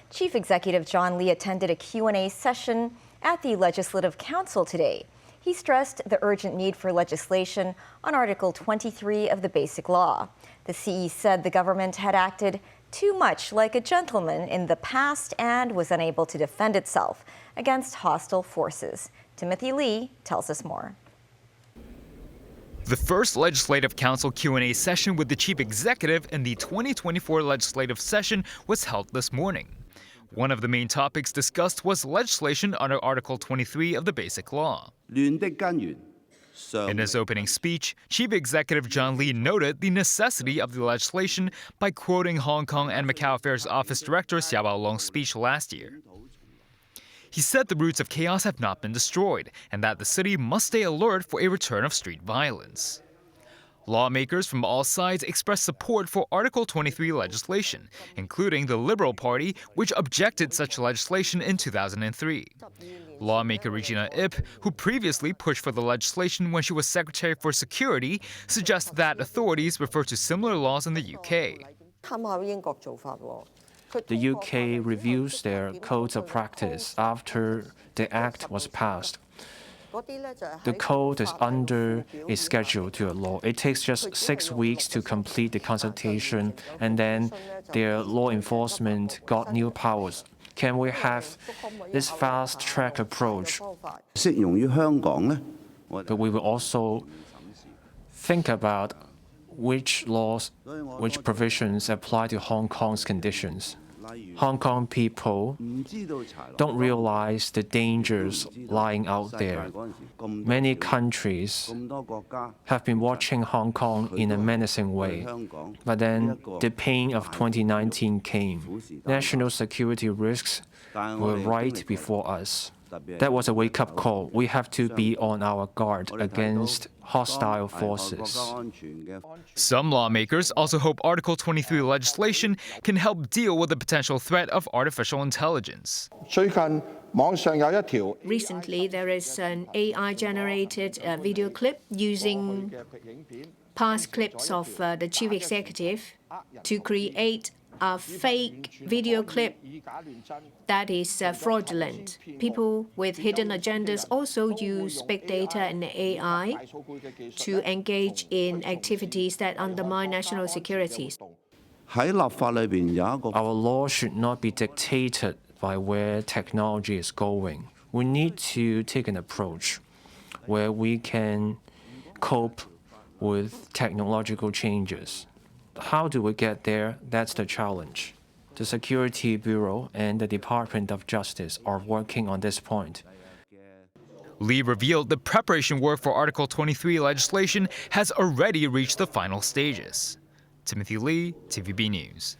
Chief Executive John Lee attended a Q&A session at the Legislative Council today. He stressed the urgent need for legislation on Article 23 of the Basic Law. The CE said the government had acted too much like a gentleman in the past and was unable to defend itself against hostile forces. Timothy Lee tells us more. The first Legislative Council Q&A session with the Chief Executive in the 2024 legislative session was held this morning. One of the main topics discussed was legislation under Article 23 of the Basic Law. In his opening speech, Chief Executive John Lee noted the necessity of the legislation by quoting Hong Kong and Macau Affairs Office Director Xiao Baolong's speech last year. He said the roots of chaos have not been destroyed and that the city must stay alert for a return of street violence. Lawmakers from all sides expressed support for Article 23 legislation, including the Liberal Party, which objected such legislation in 2003. Lawmaker Regina Ip, who previously pushed for the legislation when she was Secretary for Security, suggests that authorities refer to similar laws in the UK. The UK reviews their codes of practice after the Act was passed. The code is under a schedule to a law. It takes just 6 weeks to complete the consultation, and then their law enforcement got new powers. Can we have this fast-track approach? But we will also think about which laws, which provisions apply to Hong Kong's conditions. Hong Kong people don't realize the dangers lying out there. Many countries have been watching Hong Kong in a menacing way. But then the pain of 2019 came. National security risks were right before us. That was a wake-up call. We have to be on our guard against hostile forces. Some lawmakers also hope Article 23 legislation can help deal with the potential threat of artificial intelligence. Recently, there is an AI-generated video clip using past clips of the chief executive to create a fake video clip that is fraudulent. People with hidden agendas also use big data and AI to engage in activities that undermine national security. Our law should not be dictated by where technology is going. We need to take an approach where we can cope with technological changes. How do we get there? That's the challenge. The Security Bureau and the Department of Justice are working on this point. Lee revealed the preparation work for Article 23 legislation has already reached the final stages. Timothy Lee, TVB News.